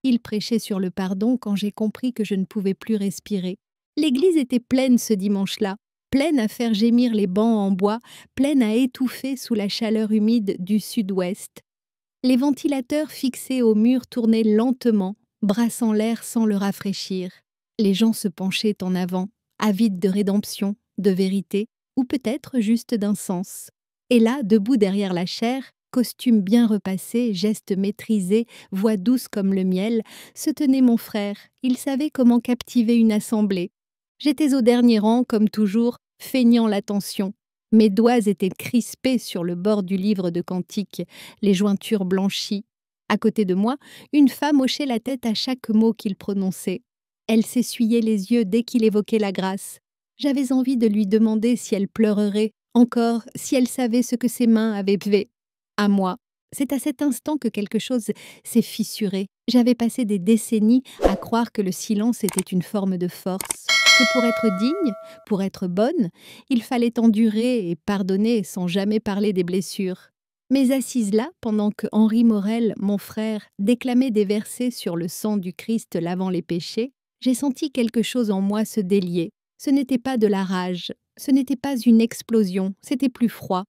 Il prêchait sur le pardon quand j'ai compris que je ne pouvais plus respirer. L'église était pleine ce dimanche-là, pleine à faire gémir les bancs en bois, pleine à étouffer sous la chaleur humide du sud-ouest. Les ventilateurs fixés au mur tournaient lentement, brassant l'air sans le rafraîchir. Les gens se penchaient en avant, avides de rédemption, de vérité, ou peut-être juste d'un sens. Et là, debout derrière la chaire, costume bien repassé, gestes maîtrisés, voix douce comme le miel, se tenait mon frère. Il savait comment captiver une assemblée. J'étais au dernier rang, comme toujours, feignant l'attention. Mes doigts étaient crispés sur le bord du livre de cantiques, les jointures blanchies. À côté de moi, une femme hochait la tête à chaque mot qu'il prononçait. Elle s'essuyait les yeux dès qu'il évoquait la grâce. J'avais envie de lui demander si elle pleurerait, encore si elle savait ce que ses mains avaient fait. À moi. C'est à cet instant que quelque chose s'est fissuré. J'avais passé des décennies à croire que le silence était une forme de force, que pour être digne, pour être bonne, il fallait endurer et pardonner sans jamais parler des blessures. Mais assise là, pendant que Henri Morel, mon frère, déclamait des versets sur le sang du Christ lavant les péchés, j'ai senti quelque chose en moi se délier. Ce n'était pas de la rage, ce n'était pas une explosion, c'était plus froid.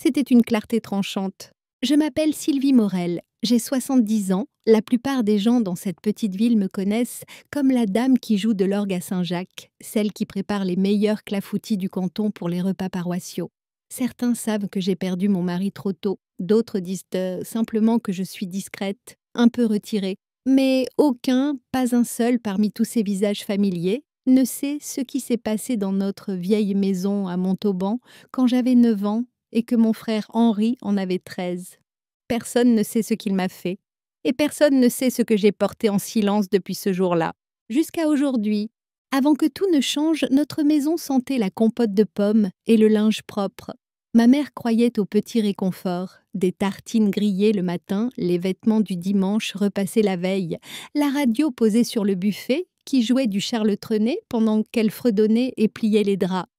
C'était une clarté tranchante. Je m'appelle Sylvie Morel, j'ai 70 ans, la plupart des gens dans cette petite ville me connaissent comme la dame qui joue de l'orgue à Saint-Jacques, celle qui prépare les meilleurs clafoutis du canton pour les repas paroissiaux. Certains savent que j'ai perdu mon mari trop tôt, d'autres disent simplement que je suis discrète, un peu retirée. Mais aucun, pas un seul parmi tous ces visages familiers, ne sait ce qui s'est passé dans notre vieille maison à Montauban quand j'avais 9 ans et que mon frère Henri en avait 13. Personne ne sait ce qu'il m'a fait, et personne ne sait ce que j'ai porté en silence depuis ce jour-là. Jusqu'à aujourd'hui, avant que tout ne change, notre maison sentait la compote de pommes et le linge propre. Ma mère croyait au petit réconfort, des tartines grillées le matin, les vêtements du dimanche repassés la veille, la radio posée sur le buffet qui jouait du Charles Trenet pendant qu'elle fredonnait et pliait les draps.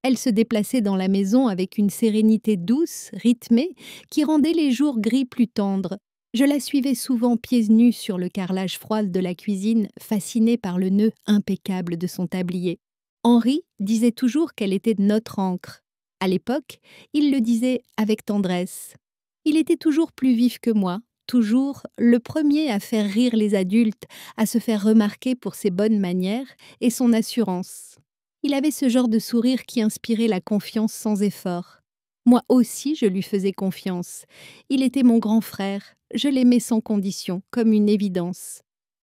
Elle se déplaçait dans la maison avec une sérénité douce, rythmée, qui rendait les jours gris plus tendres. Je la suivais souvent pieds nus sur le carrelage froid de la cuisine, fascinée par le nœud impeccable de son tablier. Henri disait toujours qu'elle était de notre encre. À l'époque, il le disait avec tendresse. Il était toujours plus vif que moi, toujours le premier à faire rire les adultes, à se faire remarquer pour ses bonnes manières et son assurance. Il avait ce genre de sourire qui inspirait la confiance sans effort. Moi aussi, je lui faisais confiance. Il était mon grand frère, je l'aimais sans condition, comme une évidence.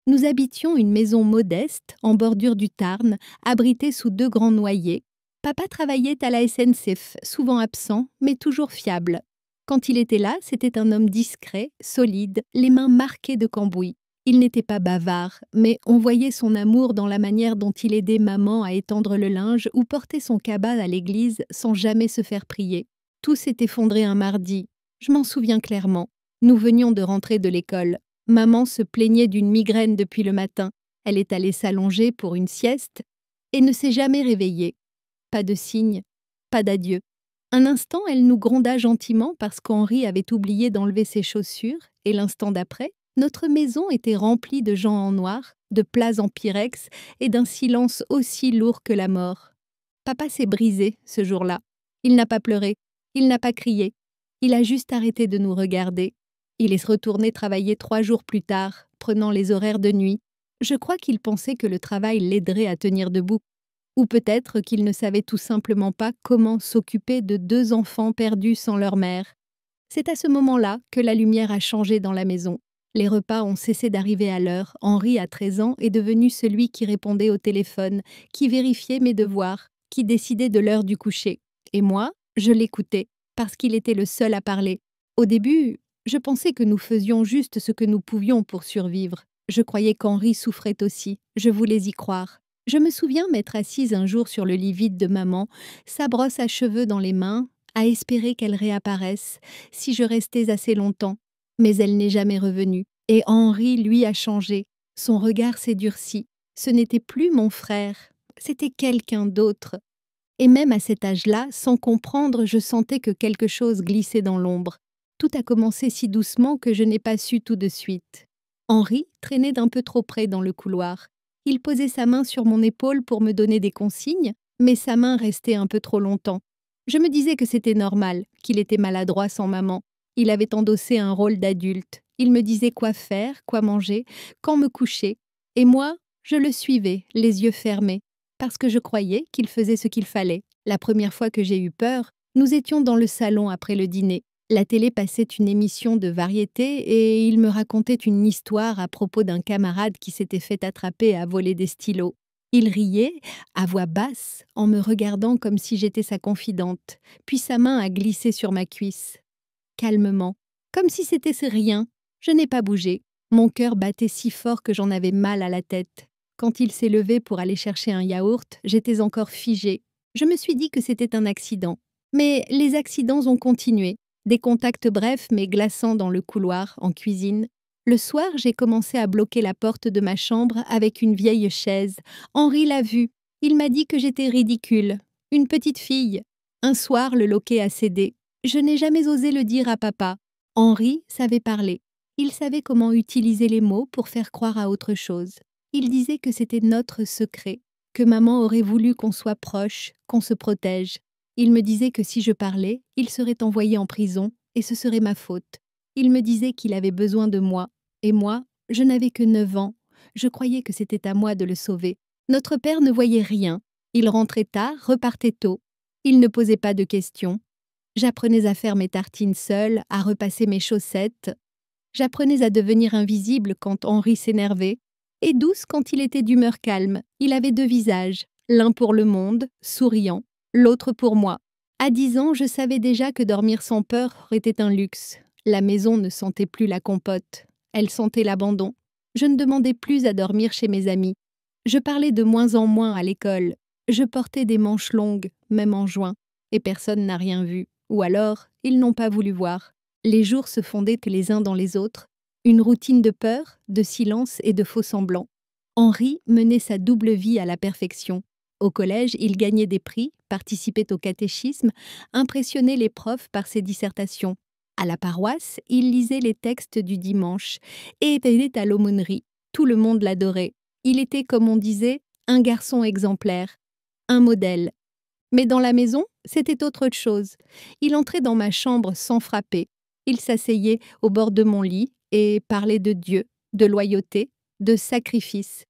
Nous habitions une maison modeste, en bordure du Tarn, abritée sous 2 grands noyers. Papa travaillait à la SNCF, souvent absent, mais toujours fiable. Quand il était là, c'était un homme discret, solide, les mains marquées de cambouis. Il n'était pas bavard, mais on voyait son amour dans la manière dont il aidait maman à étendre le linge ou portait son cabas à l'église sans jamais se faire prier. Tout s'est effondré un mardi. Je m'en souviens clairement. Nous venions de rentrer de l'école. Maman se plaignait d'une migraine depuis le matin. Elle est allée s'allonger pour une sieste et ne s'est jamais réveillée. Pas de signe, pas d'adieu. Un instant, elle nous gronda gentiment parce qu'Henri avait oublié d'enlever ses chaussures et l'instant d'après, notre maison était remplie de gens en noir, de plats en pyrex et d'un silence aussi lourd que la mort. Papa s'est brisé ce jour-là. Il n'a pas pleuré, il n'a pas crié. Il a juste arrêté de nous regarder. Il est retourné travailler 3 jours plus tard, prenant les horaires de nuit. Je crois qu'il pensait que le travail l'aiderait à tenir debout. Ou peut-être qu'il ne savait tout simplement pas comment s'occuper de 2 enfants perdus sans leur mère. C'est à ce moment-là que la lumière a changé dans la maison. Les repas ont cessé d'arriver à l'heure. Henri, à 13 ans, est devenu celui qui répondait au téléphone, qui vérifiait mes devoirs, qui décidait de l'heure du coucher. Et moi, je l'écoutais, parce qu'il était le seul à parler. Au début, je pensais que nous faisions juste ce que nous pouvions pour survivre. Je croyais qu'Henri souffrait aussi. Je voulais y croire. Je me souviens m'être assise un jour sur le lit vide de maman, sa brosse à cheveux dans les mains, à espérer qu'elle réapparaisse, si je restais assez longtemps. Mais elle n'est jamais revenue. Et Henri, lui, a changé. Son regard s'est durci. Ce n'était plus mon frère, c'était quelqu'un d'autre. Et même à cet âge-là, sans comprendre, je sentais que quelque chose glissait dans l'ombre. Tout a commencé si doucement que je n'ai pas su tout de suite. Henri traînait d'un peu trop près dans le couloir. Il posait sa main sur mon épaule pour me donner des consignes, mais sa main restait un peu trop longtemps. Je me disais que c'était normal, qu'il était maladroit sans maman. Il avait endossé un rôle d'adulte. Il me disait quoi faire, quoi manger, quand me coucher. Et moi, je le suivais, les yeux fermés, parce que je croyais qu'il faisait ce qu'il fallait. La première fois que j'ai eu peur, nous étions dans le salon après le dîner. La télé passait une émission de variété et il me racontait une histoire à propos d'un camarade qui s'était fait attraper à voler des stylos. Il riait, à voix basse, en me regardant comme si j'étais sa confidente, puis sa main a glissé sur ma cuisse. Calmement, comme si c'était rien, je n'ai pas bougé. Mon cœur battait si fort que j'en avais mal à la tête. Quand il s'est levé pour aller chercher un yaourt, j'étais encore figée. Je me suis dit que c'était un accident. Mais les accidents ont continué. Des contacts brefs mais glaçants dans le couloir, en cuisine. Le soir, j'ai commencé à bloquer la porte de ma chambre avec une vieille chaise. Henri l'a vu. Il m'a dit que j'étais ridicule. Une petite fille. Un soir, le loquet a cédé. Je n'ai jamais osé le dire à papa. Henri savait parler. Il savait comment utiliser les mots pour faire croire à autre chose. Il disait que c'était notre secret, que maman aurait voulu qu'on soit proches, qu'on se protège. Il me disait que si je parlais, il serait envoyé en prison et ce serait ma faute. Il me disait qu'il avait besoin de moi. Et moi, je n'avais que 9 ans. Je croyais que c'était à moi de le sauver. Notre père ne voyait rien. Il rentrait tard, repartait tôt. Il ne posait pas de questions. J'apprenais à faire mes tartines seule, à repasser mes chaussettes. J'apprenais à devenir invisible quand Henri s'énervait, et douce quand il était d'humeur calme. Il avait 2 visages, l'un pour le monde, souriant, l'autre pour moi. À 10 ans, je savais déjà que dormir sans peur était un luxe. La maison ne sentait plus la compote. Elle sentait l'abandon. Je ne demandais plus à dormir chez mes amis. Je parlais de moins en moins à l'école. Je portais des manches longues, même en juin, et personne n'a rien vu. Ou alors, ils n'ont pas voulu voir. Les jours se fondaient les uns dans les autres, une routine de peur, de silence et de faux-semblants. Henri menait sa double vie à la perfection. Au collège, il gagnait des prix, participait au catéchisme, impressionnait les profs par ses dissertations. À la paroisse, il lisait les textes du dimanche et était à l'aumônerie. Tout le monde l'adorait. Il était, comme on disait, un garçon exemplaire, un modèle. Mais dans la maison, c'était autre chose. Il entrait dans ma chambre sans frapper. Il s'asseyait au bord de mon lit et parlait de Dieu, de loyauté, de sacrifice.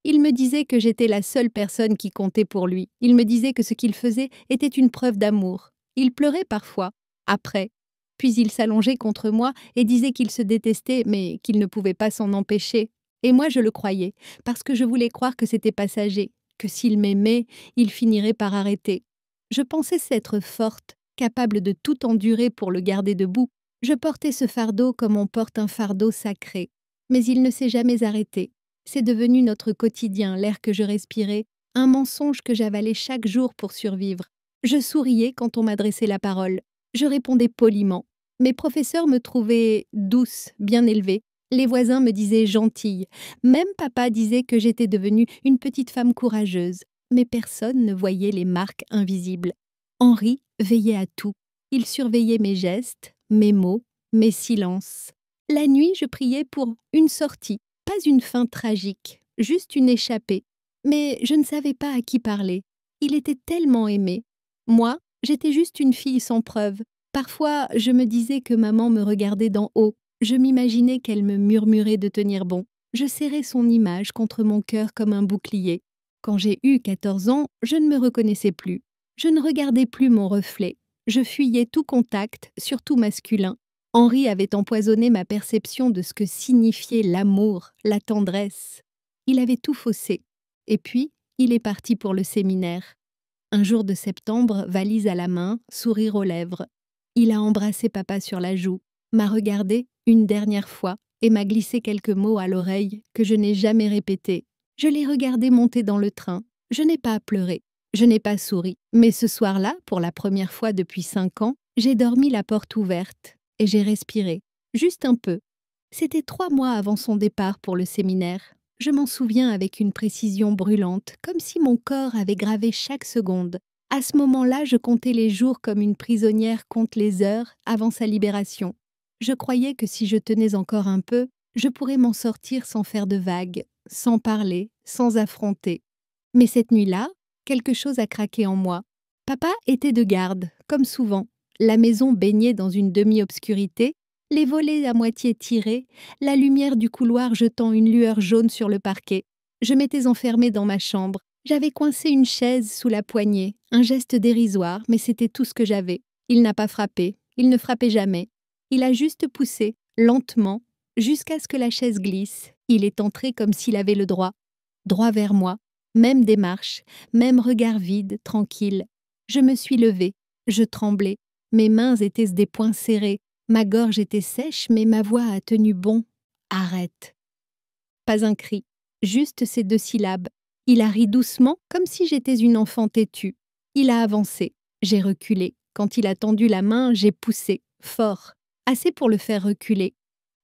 Il me disait que j'étais la seule personne qui comptait pour lui. Il me disait que ce qu'il faisait était une preuve d'amour. Il pleurait parfois, après. Puis il s'allongeait contre moi et disait qu'il se détestait, mais qu'il ne pouvait pas s'en empêcher. Et moi je le croyais, parce que je voulais croire que c'était passager, que s'il m'aimait, il finirait par arrêter. Je pensais s'être forte, capable de tout endurer pour le garder debout. Je portais ce fardeau comme on porte un fardeau sacré. Mais il ne s'est jamais arrêté. C'est devenu notre quotidien, l'air que je respirais, un mensonge que j'avalais chaque jour pour survivre. Je souriais quand on m'adressait la parole. Je répondais poliment. Mes professeurs me trouvaient douce, bien élevée. Les voisins me disaient gentille. Même papa disait que j'étais devenue une petite femme courageuse. Mais personne ne voyait les marques invisibles. Henri veillait à tout. Il surveillait mes gestes, mes mots, mes silences. La nuit, je priais pour une sortie, pas une fin tragique, juste une échappée. Mais je ne savais pas à qui parler. Il était tellement aimé. Moi, j'étais juste une fille sans preuve. Parfois, je me disais que maman me regardait d'en haut. Je m'imaginais qu'elle me murmurait de tenir bon. Je serrais son image contre mon cœur comme un bouclier. Quand j'ai eu 14 ans, je ne me reconnaissais plus. Je ne regardais plus mon reflet. Je fuyais tout contact, surtout masculin. Henri avait empoisonné ma perception de ce que signifiait l'amour, la tendresse. Il avait tout faussé. Et puis, il est parti pour le séminaire. Un jour de septembre, valise à la main, sourire aux lèvres. Il a embrassé papa sur la joue, m'a regardé une dernière fois et m'a glissé quelques mots à l'oreille que je n'ai jamais répétés. Je l'ai regardé monter dans le train. Je n'ai pas pleuré. Je n'ai pas souri. Mais ce soir-là, pour la première fois depuis 5 ans, j'ai dormi la porte ouverte et j'ai respiré. Juste un peu. C'était 3 mois avant son départ pour le séminaire. Je m'en souviens avec une précision brûlante, comme si mon corps avait gravé chaque seconde. À ce moment-là, je comptais les jours comme une prisonnière compte les heures avant sa libération. Je croyais que si je tenais encore un peu, Je pourrais m'en sortir sans faire de vagues, sans parler, sans affronter. Mais cette nuit-là, quelque chose a craqué en moi. Papa était de garde, comme souvent. La maison baignait dans une demi-obscurité, les volets à moitié tirés, la lumière du couloir jetant une lueur jaune sur le parquet. Je m'étais enfermée dans ma chambre. J'avais coincé une chaise sous la poignée, un geste dérisoire, mais c'était tout ce que j'avais. Il n'a pas frappé, il ne frappait jamais. Il a juste poussé, lentement, jusqu'à ce que la chaise glisse. Il est entré comme s'il avait le droit. Droit vers moi, même démarche, même regard vide, tranquille. Je me suis levée, je tremblais. Mes mains étaient des poings serrés, ma gorge était sèche, mais ma voix a tenu bon. Arrête. Pas un cri, juste ces 2 syllabes. Il a ri doucement, comme si j'étais une enfant têtue. Il a avancé, j'ai reculé. Quand il a tendu la main, j'ai poussé, fort, assez pour le faire reculer.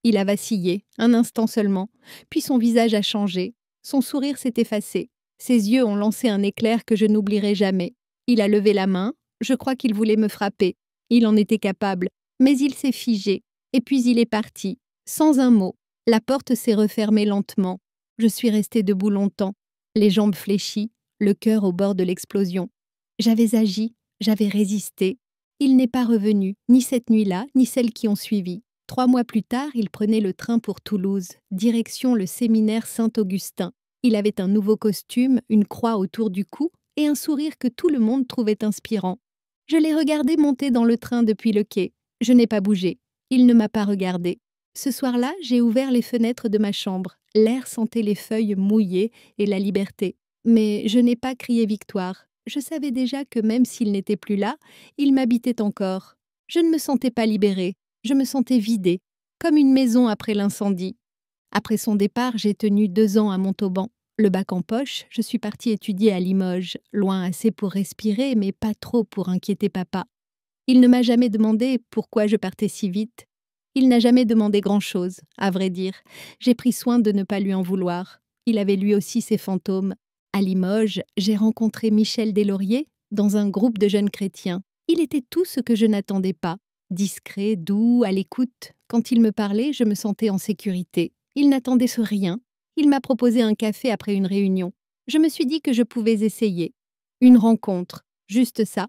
Il a vacillé, un instant seulement, puis son visage a changé, son sourire s'est effacé. Ses yeux ont lancé un éclair que je n'oublierai jamais. Il a levé la main, je crois qu'il voulait me frapper. Il en était capable, mais il s'est figé, et puis il est parti, sans un mot. La porte s'est refermée lentement. Je suis restée debout longtemps, les jambes fléchies, le cœur au bord de l'explosion. J'avais agi, j'avais résisté. Il n'est pas revenu, ni cette nuit-là, ni celles qui ont suivi. 3 mois plus tard, il prenait le train pour Toulouse, direction le séminaire Saint-Augustin. Il avait un nouveau costume, une croix autour du cou et un sourire que tout le monde trouvait inspirant. Je l'ai regardé monter dans le train depuis le quai. Je n'ai pas bougé. Il ne m'a pas regardé. Ce soir-là, j'ai ouvert les fenêtres de ma chambre. L'air sentait les feuilles mouillées et la liberté. Mais je n'ai pas crié victoire. Je savais déjà que même s'il n'était plus là, il m'habitait encore. Je ne me sentais pas libérée. Je me sentais vidée, comme une maison après l'incendie. Après son départ, j'ai tenu 2 ans à Montauban. Le bac en poche, je suis partie étudier à Limoges, loin assez pour respirer, mais pas trop pour inquiéter papa. Il ne m'a jamais demandé pourquoi je partais si vite. Il n'a jamais demandé grand-chose, à vrai dire. J'ai pris soin de ne pas lui en vouloir. Il avait lui aussi ses fantômes. À Limoges, j'ai rencontré Michel Deslauriers dans un groupe de jeunes chrétiens. Il était tout ce que je n'attendais pas. Discret, doux, à l'écoute. Quand il me parlait, je me sentais en sécurité. Il n'attendait sur rien. Il m'a proposé un café après une réunion. Je me suis dit que je pouvais essayer. Une rencontre, juste ça.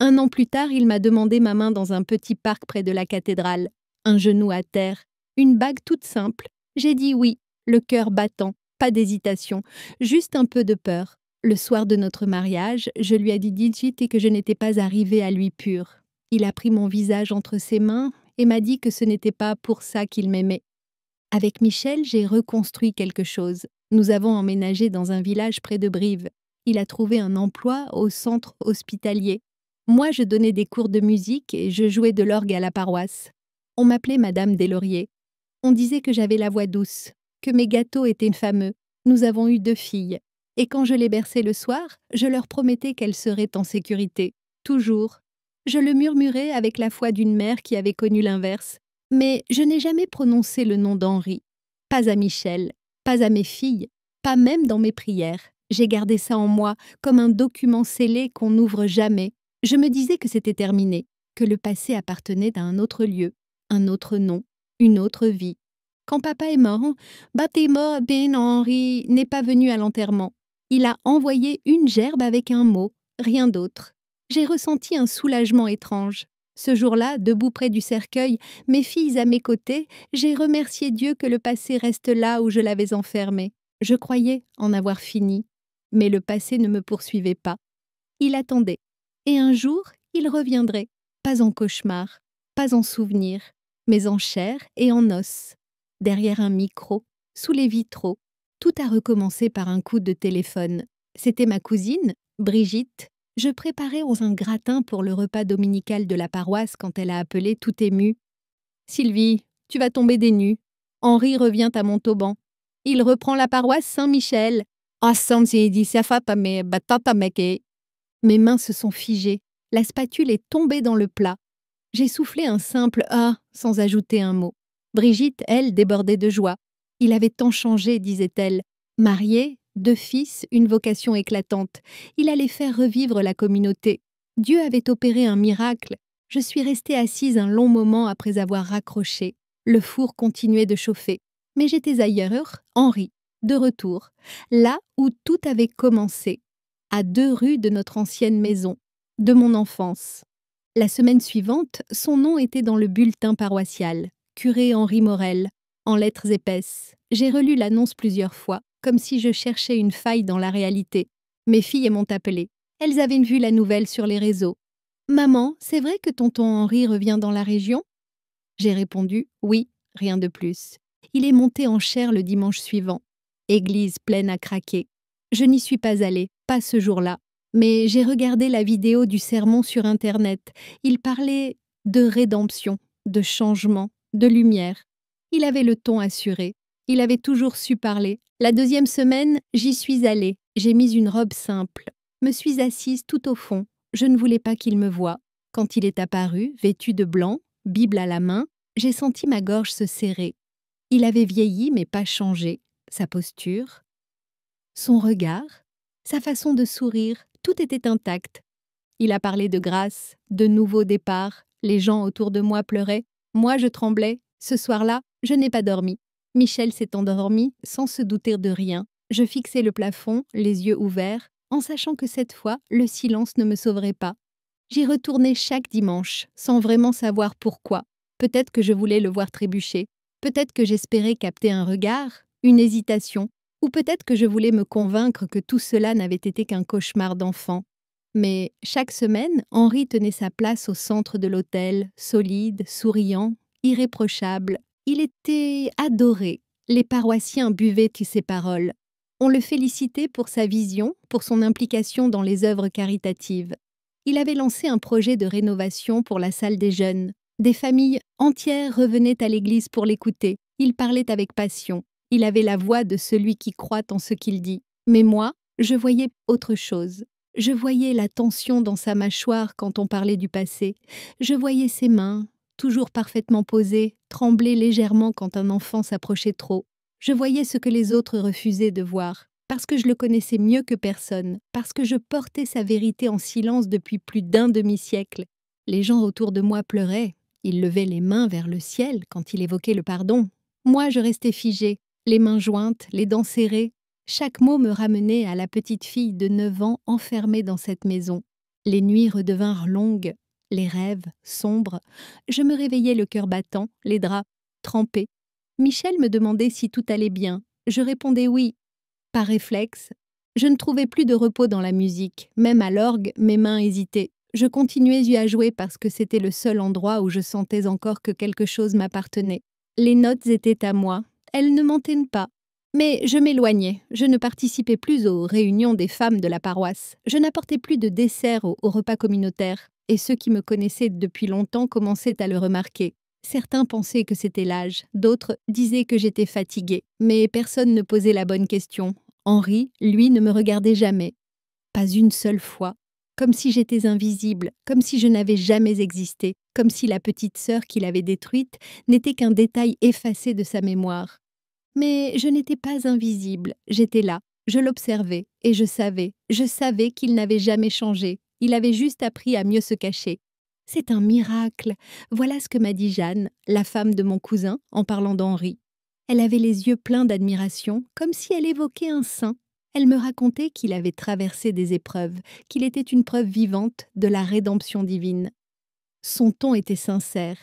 1 an plus tard, il m'a demandé ma main dans un petit parc près de la cathédrale. Un genou à terre, une bague toute simple. J'ai dit oui, le cœur battant, pas d'hésitation, juste un peu de peur. Le soir de notre mariage, je lui ai dit digit et que je n'étais pas arrivée à lui pure. Il a pris mon visage entre ses mains et m'a dit que ce n'était pas pour ça qu'il m'aimait. Avec Michel, j'ai reconstruit quelque chose. Nous avons emménagé dans un village près de Brive. Il a trouvé un emploi au centre hospitalier. Moi, je donnais des cours de musique et je jouais de l'orgue à la paroisse. On m'appelait Madame Deslauriers. On disait que j'avais la voix douce, que mes gâteaux étaient fameux. Nous avons eu 2 filles. Et quand je les berçais le soir, je leur promettais qu'elles seraient en sécurité. Toujours. Je le murmurais avec la foi d'une mère qui avait connu l'inverse. Mais je n'ai jamais prononcé le nom d'Henri. Pas à Michel, pas à mes filles, pas même dans mes prières. J'ai gardé ça en moi, comme un document scellé qu'on n'ouvre jamais. Je me disais que c'était terminé, que le passé appartenait à un autre lieu, un autre nom, une autre vie. Quand papa est mort, Baptême Ben Henri n'est pas venu à l'enterrement. Il a envoyé une gerbe avec un mot, rien d'autre. J'ai ressenti un soulagement étrange. Ce jour-là, debout près du cercueil, mes filles à mes côtés, j'ai remercié Dieu que le passé reste là où je l'avais enfermé. Je croyais en avoir fini, mais le passé ne me poursuivait pas. Il attendait. Et un jour, il reviendrait, pas en cauchemar, pas en souvenir, mais en chair et en os. Derrière un micro, sous les vitraux, tout a recommencé par un coup de téléphone. C'était ma cousine, Brigitte. Je préparais un gratin pour le repas dominical de la paroisse quand elle a appelé tout émue. « Sylvie, tu vas tomber des nues. Henri revient à Montauban. Il reprend la paroisse Saint-Michel. » Mes mains se sont figées. La spatule est tombée dans le plat. J'ai soufflé un simple « ah » sans ajouter un mot. Brigitte, elle, débordait de joie. Il avait tant changé, disait-elle. Marié, 2 fils, une vocation éclatante. Il allait faire revivre la communauté. Dieu avait opéré un miracle. Je suis restée assise un long moment après avoir raccroché. Le four continuait de chauffer. Mais j'étais ailleurs, Henri, de retour, là où tout avait commencé, à 2 rues de notre ancienne maison, de mon enfance. La semaine suivante, son nom était dans le bulletin paroissial, curé Henri Morel, en lettres épaisses. J'ai relu l'annonce plusieurs fois, comme si je cherchais une faille dans la réalité. Mes filles m'ont appelée. Elles avaient vu la nouvelle sur les réseaux. « Maman, c'est vrai que tonton Henri revient dans la région ?» J'ai répondu « Oui, rien de plus. » Il est monté en chair le dimanche suivant. Église pleine à craquer. Je n'y suis pas allée, pas ce jour-là. Mais j'ai regardé la vidéo du sermon sur Internet. Il parlait de rédemption, de changement, de lumière. Il avait le ton assuré. Il avait toujours su parler. La 2e semaine, j'y suis allée. J'ai mis une robe simple. Me suis assise tout au fond. Je ne voulais pas qu'il me voie. Quand il est apparu, vêtu de blanc, Bible à la main, j'ai senti ma gorge se serrer. Il avait vieilli mais pas changé. Sa posture, son regard, sa façon de sourire, tout était intact. Il a parlé de grâce, de nouveaux départs. Les gens autour de moi pleuraient. Moi, je tremblais. Ce soir-là, je n'ai pas dormi. Michel s'est endormi sans se douter de rien. Je fixais le plafond, les yeux ouverts, en sachant que cette fois, le silence ne me sauverait pas. J'y retournais chaque dimanche, sans vraiment savoir pourquoi. Peut-être que je voulais le voir trébucher. Peut-être que j'espérais capter un regard, une hésitation, ou peut-être que je voulais me convaincre que tout cela n'avait été qu'un cauchemar d'enfant. Mais chaque semaine, Henri tenait sa place au centre de l'autel, solide, souriant, irréprochable. Il était adoré. Les paroissiens buvaient de ses paroles. On le félicitait pour sa vision, pour son implication dans les œuvres caritatives. Il avait lancé un projet de rénovation pour la salle des jeunes. Des familles entières revenaient à l'église pour l'écouter. Il parlait avec passion. Il avait la voix de celui qui croit en ce qu'il dit. Mais moi, je voyais autre chose. Je voyais la tension dans sa mâchoire quand on parlait du passé. Je voyais ses mains, toujours parfaitement posées, trembler légèrement quand un enfant s'approchait trop. Je voyais ce que les autres refusaient de voir. Parce que je le connaissais mieux que personne, parce que je portais sa vérité en silence depuis plus d'un demi-siècle. Les gens autour de moi pleuraient. Ils levaient les mains vers le ciel quand il évoquait le pardon. Moi, je restais figée, les mains jointes, les dents serrées. Chaque mot me ramenait à la petite fille de 9 ans enfermée dans cette maison. Les nuits redevinrent longues, les rêves sombres. Je me réveillais le cœur battant, les draps trempés. Michel me demandait si tout allait bien. Je répondais oui. Par réflexe, je ne trouvais plus de repos dans la musique. Même à l'orgue, mes mains hésitaient. Je continuais à jouer parce que c'était le seul endroit où je sentais encore que quelque chose m'appartenait. Les notes étaient à moi. Elles ne m'antaient pas. Mais je m'éloignais. Je ne participais plus aux réunions des femmes de la paroisse. Je n'apportais plus de dessert au repas communautaire. Et ceux qui me connaissaient depuis longtemps commençaient à le remarquer. Certains pensaient que c'était l'âge, d'autres disaient que j'étais fatiguée. Mais personne ne posait la bonne question. Henri, lui, ne me regardait jamais. Pas une seule fois. Comme si j'étais invisible, comme si je n'avais jamais existé, comme si la petite sœur qu'il avait détruite n'était qu'un détail effacé de sa mémoire. Mais je n'étais pas invisible, j'étais là, je l'observais, et je savais qu'il n'avait jamais changé, il avait juste appris à mieux se cacher. C'est un miracle, voilà ce que m'a dit Jeanne, la femme de mon cousin, en parlant d'Henri. Elle avait les yeux pleins d'admiration, comme si elle évoquait un saint. Elle me racontait qu'il avait traversé des épreuves, qu'il était une preuve vivante de la rédemption divine. Son ton était sincère,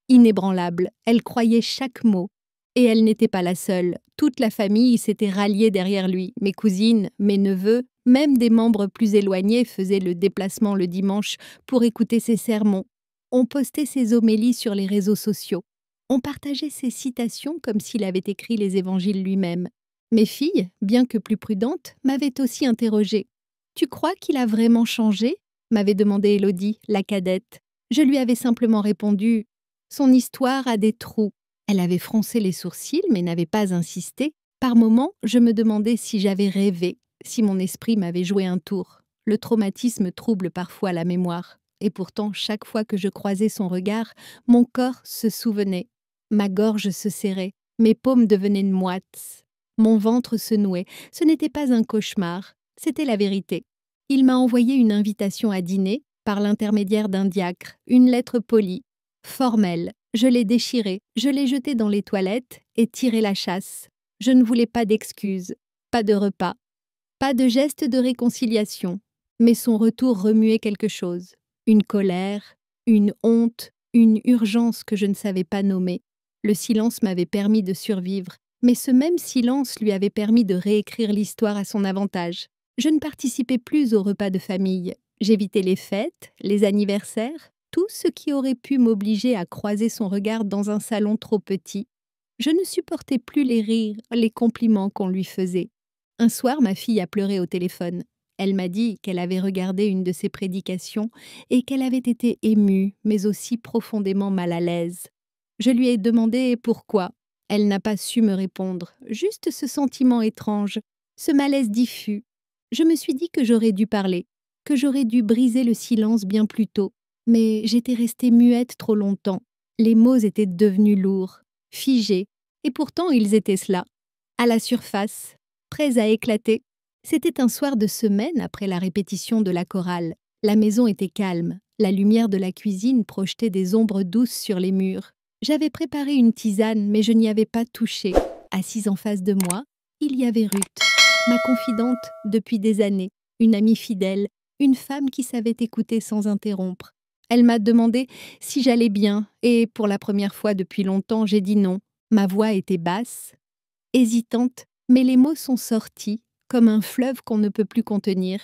inébranlable, elle croyait chaque mot. Et elle n'était pas la seule, toute la famille s'était ralliée derrière lui, mes cousines, mes neveux, même des membres plus éloignés faisaient le déplacement le dimanche pour écouter ses sermons. On postait ses homélies sur les réseaux sociaux. On partageait ses citations comme s'il avait écrit les évangiles lui-même. Mes filles, bien que plus prudentes, m'avaient aussi interrogée. « Tu crois qu'il a vraiment changé ?» m'avait demandé Élodie, la cadette. Je lui avais simplement répondu « Son histoire a des trous. » Elle avait froncé les sourcils, mais n'avait pas insisté. Par moments, je me demandais si j'avais rêvé, si mon esprit m'avait joué un tour. Le traumatisme trouble parfois la mémoire. Et pourtant, chaque fois que je croisais son regard, mon corps se souvenait. Ma gorge se serrait, mes paumes devenaient moites. Mon ventre se nouait. Ce n'était pas un cauchemar, c'était la vérité. Il m'a envoyé une invitation à dîner par l'intermédiaire d'un diacre, une lettre polie, formelle. Je l'ai déchiré, je l'ai jeté dans les toilettes et tiré la chasse. Je ne voulais pas d'excuses, pas de repas, pas de geste de réconciliation. Mais son retour remuait quelque chose. Une colère, une honte, une urgence que je ne savais pas nommer. Le silence m'avait permis de survivre, mais ce même silence lui avait permis de réécrire l'histoire à son avantage. Je ne participais plus aux repas de famille. J'évitais les fêtes, les anniversaires, tout ce qui aurait pu m'obliger à croiser son regard dans un salon trop petit. Je ne supportais plus les rires, les compliments qu'on lui faisait. Un soir, ma fille a pleuré au téléphone. Elle m'a dit qu'elle avait regardé une de ses prédications et qu'elle avait été émue, mais aussi profondément mal à l'aise. Je lui ai demandé pourquoi. Elle n'a pas su me répondre, juste ce sentiment étrange, ce malaise diffus. Je me suis dit que j'aurais dû parler, que j'aurais dû briser le silence bien plus tôt. Mais j'étais restée muette trop longtemps. Les mots étaient devenus lourds, figés, et pourtant ils étaient cela, à la surface, prêts à éclater. C'était un soir de semaine après la répétition de la chorale. La maison était calme, la lumière de la cuisine projetait des ombres douces sur les murs. J'avais préparé une tisane, mais je n'y avais pas touché. Assise en face de moi, il y avait Ruth, ma confidente depuis des années, une amie fidèle, une femme qui savait écouter sans interrompre. Elle m'a demandé si j'allais bien, et pour la première fois depuis longtemps, j'ai dit non. Ma voix était basse, hésitante, mais les mots sont sortis, comme un fleuve qu'on ne peut plus contenir.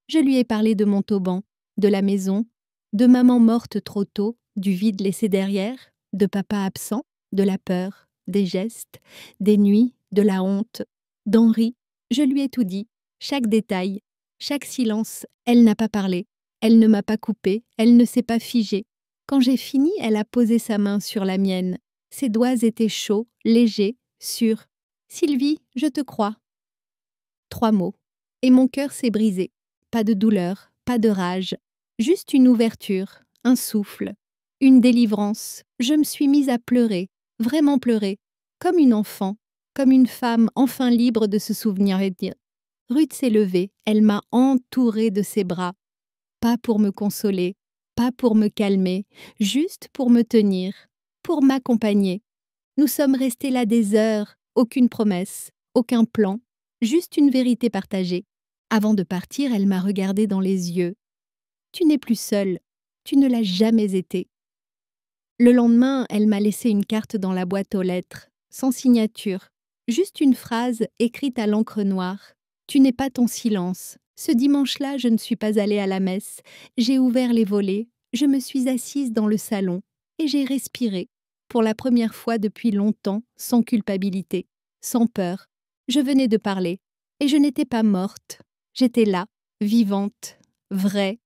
Je lui ai parlé de Montauban, de la maison, de maman morte trop tôt, du vide laissé derrière, de papa absent, de la peur, des gestes, des nuits, de la honte, d'Henri. Je lui ai tout dit, chaque détail, chaque silence. Elle n'a pas parlé, elle ne m'a pas coupé, elle ne s'est pas figée. Quand j'ai fini, elle a posé sa main sur la mienne. Ses doigts étaient chauds, légers, sûrs. « Sylvie, je te crois. » 3 mots. Et mon cœur s'est brisé. Pas de douleur, pas de rage. Juste une ouverture, un souffle, une délivrance. Je me suis mise à pleurer, vraiment pleurer, comme une enfant, comme une femme enfin libre de se souvenir et dire. Ruth s'est levée, elle m'a entourée de ses bras. Pas pour me consoler, pas pour me calmer, juste pour me tenir, pour m'accompagner. Nous sommes restés là des heures, aucune promesse, aucun plan, juste une vérité partagée. Avant de partir, elle m'a regardée dans les yeux. « Tu n'es plus seule, tu ne l'as jamais été. » Le lendemain, elle m'a laissé une carte dans la boîte aux lettres, sans signature, juste une phrase écrite à l'encre noire. « Tu n'es pas ton silence. » Ce dimanche-là, je ne suis pas allée à la messe. J'ai ouvert les volets, je me suis assise dans le salon et j'ai respiré. Pour la première fois depuis longtemps, sans culpabilité, sans peur. Je venais de parler, et je n'étais pas morte. J'étais là, vivante, vraie.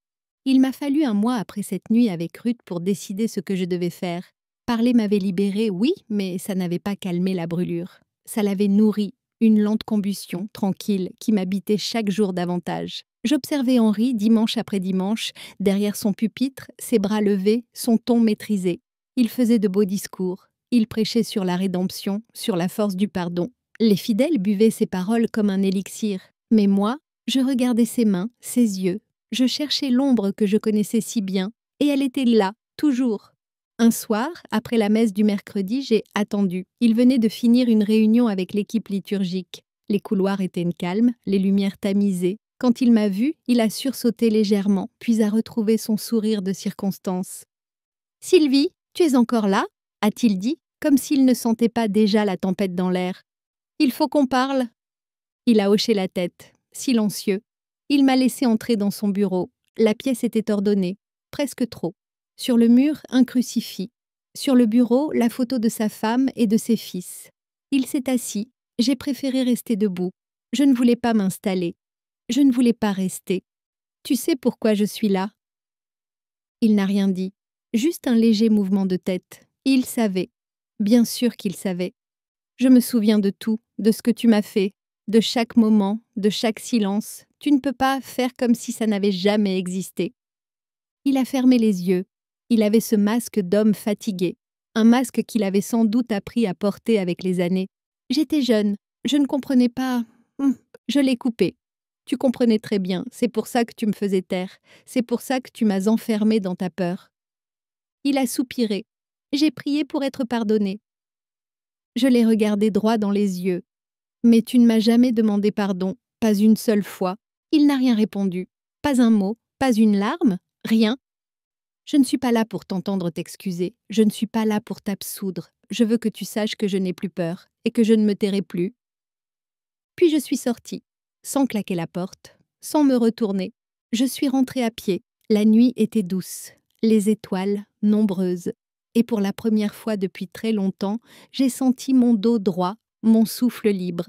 Il m'a fallu un mois après cette nuit avec Ruth pour décider ce que je devais faire. Parler m'avait libérée, oui, mais ça n'avait pas calmé la brûlure. Ça l'avait nourrie, une lente combustion, tranquille, qui m'habitait chaque jour davantage. J'observais Henri dimanche après dimanche, derrière son pupitre, ses bras levés, son ton maîtrisé. Il faisait de beaux discours, il prêchait sur la rédemption, sur la force du pardon. Les fidèles buvaient ses paroles comme un élixir, mais moi, je regardais ses mains, ses yeux, je cherchais l'ombre que je connaissais si bien, et elle était là, toujours. Un soir, après la messe du mercredi, j'ai attendu. Il venait de finir une réunion avec l'équipe liturgique. Les couloirs étaient calmes, les lumières tamisées. Quand il m'a vue, il a sursauté légèrement, puis a retrouvé son sourire de circonstance. « Sylvie, tu es encore là ?» a-t-il dit, comme s'il ne sentait pas déjà la tempête dans l'air. « Il faut qu'on parle. » Il a hoché la tête, silencieux. Il m'a laissé entrer dans son bureau. La pièce était ordonnée, presque trop. Sur le mur, un crucifix. Sur le bureau, la photo de sa femme et de ses fils. Il s'est assis. J'ai préféré rester debout. Je ne voulais pas m'installer. Je ne voulais pas rester. « Tu sais pourquoi je suis là ?» Il n'a rien dit. Juste un léger mouvement de tête. Il savait. Bien sûr qu'il savait. Je me souviens de tout, de ce que tu m'as fait, de chaque moment, de chaque silence. Tu ne peux pas faire comme si ça n'avait jamais existé. Il a fermé les yeux. Il avait ce masque d'homme fatigué, un masque qu'il avait sans doute appris à porter avec les années. J'étais jeune, je ne comprenais pas. Je l'ai coupé. Tu comprenais très bien, c'est pour ça que tu me faisais taire, c'est pour ça que tu m'as enfermée dans ta peur. Il a soupiré. J'ai prié pour être pardonnée. Je l'ai regardé droit dans les yeux. Mais tu ne m'as jamais demandé pardon, pas une seule fois. Il n'a rien répondu. Pas un mot, pas une larme, rien. Je ne suis pas là pour t'entendre t'excuser. Je ne suis pas là pour t'absoudre. Je veux que tu saches que je n'ai plus peur et que je ne me tairai plus. Puis je suis sortie, sans claquer la porte, sans me retourner. Je suis rentrée à pied. La nuit était douce, les étoiles nombreuses. Et pour la première fois depuis très longtemps, j'ai senti mon dos droit, mon souffle libre.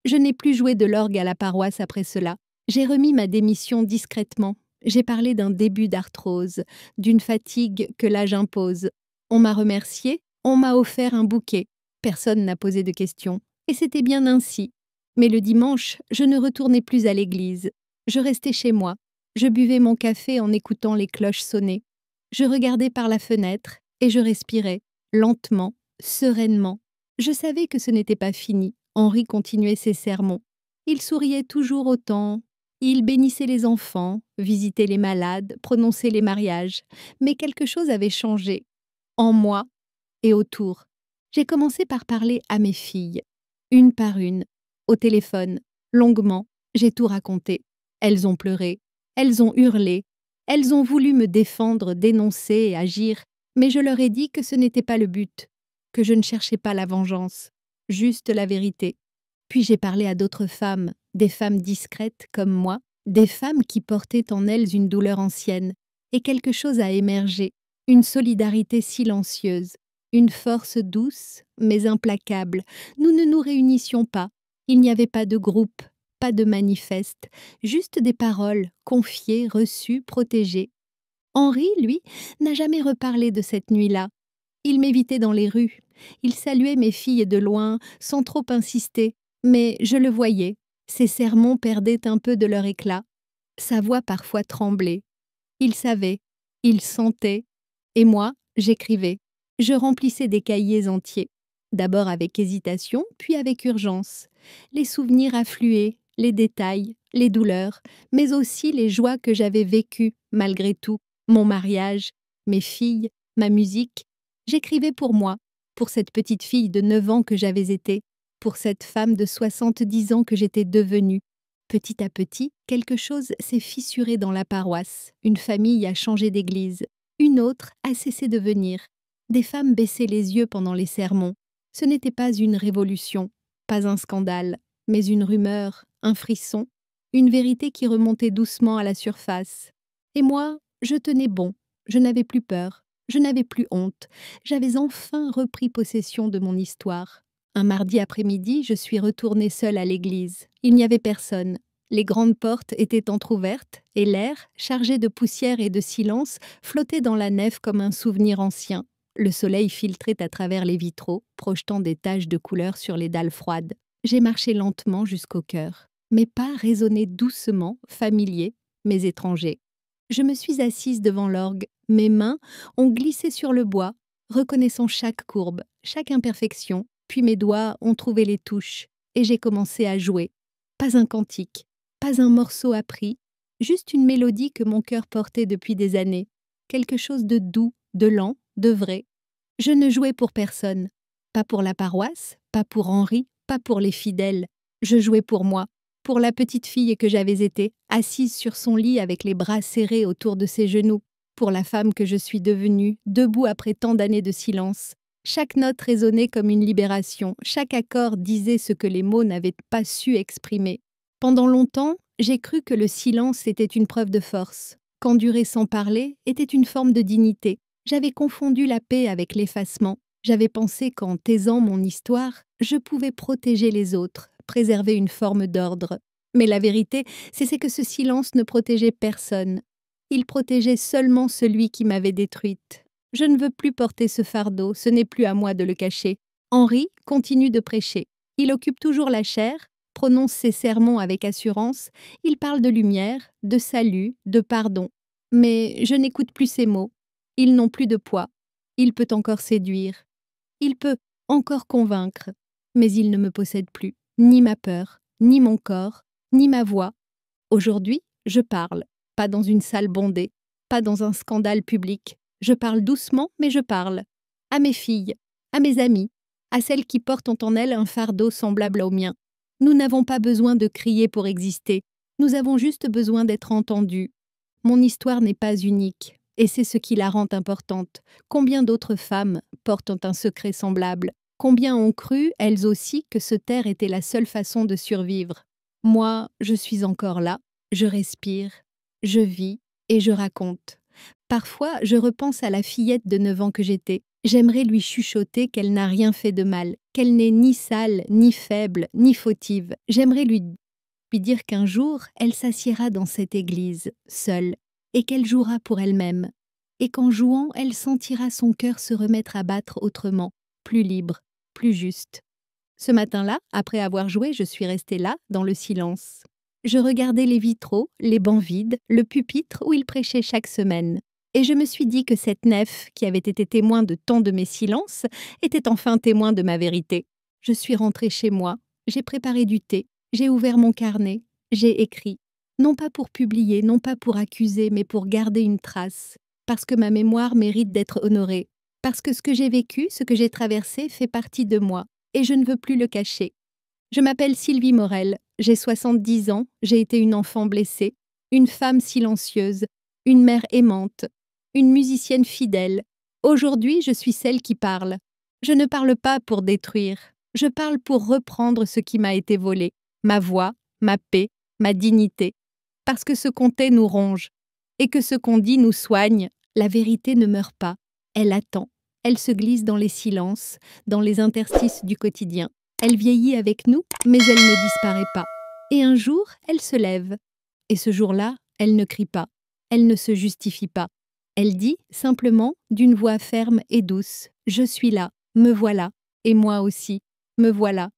Je n'ai plus joué de l'orgue à la paroisse après cela. J'ai remis ma démission discrètement. J'ai parlé d'un début d'arthrose, d'une fatigue que l'âge impose. On m'a remercié, on m'a offert un bouquet. Personne n'a posé de questions. Et c'était bien ainsi. Mais le dimanche, je ne retournais plus à l'église. Je restais chez moi. Je buvais mon café en écoutant les cloches sonner. Je regardais par la fenêtre et je respirais, lentement, sereinement. Je savais que ce n'était pas fini. Henri continuait ses sermons. Il souriait toujours autant. Il bénissait les enfants, visitait les malades, prononçait les mariages. Mais quelque chose avait changé. En moi et autour. J'ai commencé par parler à mes filles, une par une, au téléphone, longuement. J'ai tout raconté. Elles ont pleuré, elles ont hurlé, elles ont voulu me défendre, dénoncer et agir, mais je leur ai dit que ce n'était pas le but, que je ne cherchais pas la vengeance, juste la vérité. Puis j'ai parlé à d'autres femmes, des femmes discrètes comme moi, des femmes qui portaient en elles une douleur ancienne, et quelque chose a émergé, une solidarité silencieuse, une force douce mais implacable. Nous ne nous réunissions pas, il n'y avait pas de groupe, pas de manifeste, juste des paroles, confiées, reçues, protégées. Henri, lui, n'a jamais reparlé de cette nuit-là. Il m'évitait dans les rues, il saluait mes filles de loin, sans trop insister, mais je le voyais, ses sermons perdaient un peu de leur éclat, sa voix parfois tremblait. Il savait, il sentait, et moi, j'écrivais. Je remplissais des cahiers entiers, d'abord avec hésitation, puis avec urgence. Les souvenirs affluaient, les détails, les douleurs, mais aussi les joies que j'avais vécues, malgré tout, mon mariage, mes filles, ma musique. J'écrivais pour moi, pour cette petite fille de 9 ans que j'avais été, pour cette femme de 70 ans que j'étais devenue. Petit à petit, quelque chose s'est fissuré dans la paroisse. Une famille a changé d'église. Une autre a cessé de venir. Des femmes baissaient les yeux pendant les sermons. Ce n'était pas une révolution, pas un scandale, mais une rumeur, un frisson, une vérité qui remontait doucement à la surface. Et moi, je tenais bon, je n'avais plus peur, je n'avais plus honte. J'avais enfin repris possession de mon histoire. Un mardi après-midi, je suis retournée seule à l'église. Il n'y avait personne. Les grandes portes étaient entr'ouvertes et l'air, chargé de poussière et de silence, flottait dans la nef comme un souvenir ancien. Le soleil filtrait à travers les vitraux, projetant des taches de couleur sur les dalles froides. J'ai marché lentement jusqu'au cœur. Mes pas résonnaient doucement, familiers, mais étrangers. Je me suis assise devant l'orgue. Mes mains ont glissé sur le bois, reconnaissant chaque courbe, chaque imperfection. Puis mes doigts ont trouvé les touches, et j'ai commencé à jouer. Pas un cantique, pas un morceau appris, juste une mélodie que mon cœur portait depuis des années. Quelque chose de doux, de lent, de vrai. Je ne jouais pour personne. Pas pour la paroisse, pas pour Henri, pas pour les fidèles. Je jouais pour moi, pour la petite fille que j'avais été, assise sur son lit avec les bras serrés autour de ses genoux, pour la femme que je suis devenue, debout après tant d'années de silence. Chaque note résonnait comme une libération, chaque accord disait ce que les mots n'avaient pas su exprimer. Pendant longtemps, j'ai cru que le silence était une preuve de force, qu'endurer sans parler était une forme de dignité. J'avais confondu la paix avec l'effacement. J'avais pensé qu'en taisant mon histoire, je pouvais protéger les autres, préserver une forme d'ordre. Mais la vérité, c'est que ce silence ne protégeait personne. Il protégeait seulement celui qui m'avait détruite. Je ne veux plus porter ce fardeau, ce n'est plus à moi de le cacher. Henri continue de prêcher. Il occupe toujours la chaire, prononce ses sermons avec assurance, il parle de lumière, de salut, de pardon. Mais je n'écoute plus ces mots. Ils n'ont plus de poids. Il peut encore séduire. Il peut encore convaincre. Mais il ne me possède plus, ni ma peur, ni mon corps, ni ma voix. Aujourd'hui, je parle, pas dans une salle bondée, pas dans un scandale public. Je parle doucement, mais je parle. à mes filles, à mes amies, à celles qui portent en elles un fardeau semblable au mien. Nous n'avons pas besoin de crier pour exister, nous avons juste besoin d'être entendus. Mon histoire n'est pas unique, et c'est ce qui la rend importante. Combien d'autres femmes portent un secret semblable? Combien ont cru, elles aussi, que se taire était la seule façon de survivre? Moi, je suis encore là, je respire, je vis et je raconte. Parfois, je repense à la fillette de 9 ans que j'étais. J'aimerais lui chuchoter qu'elle n'a rien fait de mal, qu'elle n'est ni sale, ni faible, ni fautive. J'aimerais lui dire qu'un jour, elle s'assiera dans cette église, seule, et qu'elle jouera pour elle-même, et qu'en jouant, elle sentira son cœur se remettre à battre autrement, plus libre, plus juste. Ce matin-là, après avoir joué, je suis restée là, dans le silence. Je regardais les vitraux, les bancs vides, le pupitre où il prêchait chaque semaine. Et je me suis dit que cette nef, qui avait été témoin de tant de mes silences, était enfin témoin de ma vérité. Je suis rentrée chez moi, j'ai préparé du thé, j'ai ouvert mon carnet, j'ai écrit. Non pas pour publier, non pas pour accuser, mais pour garder une trace. Parce que ma mémoire mérite d'être honorée. Parce que ce que j'ai vécu, ce que j'ai traversé, fait partie de moi. Et je ne veux plus le cacher. Je m'appelle Sylvie Morel, j'ai 70 ans, j'ai été une enfant blessée, une femme silencieuse, une mère aimante, une musicienne fidèle. Aujourd'hui, je suis celle qui parle. Je ne parle pas pour détruire, je parle pour reprendre ce qui m'a été volé, ma voix, ma paix, ma dignité. Parce que ce qu'on tait nous ronge, et que ce qu'on dit nous soigne, la vérité ne meurt pas, elle attend, elle se glisse dans les silences, dans les interstices du quotidien. Elle vieillit avec nous, mais elle ne disparaît pas. Et un jour, elle se lève. Et ce jour-là, elle ne crie pas, elle ne se justifie pas. Elle dit, simplement, d'une voix ferme et douce, « Je suis là, me voilà, et moi aussi, me voilà. »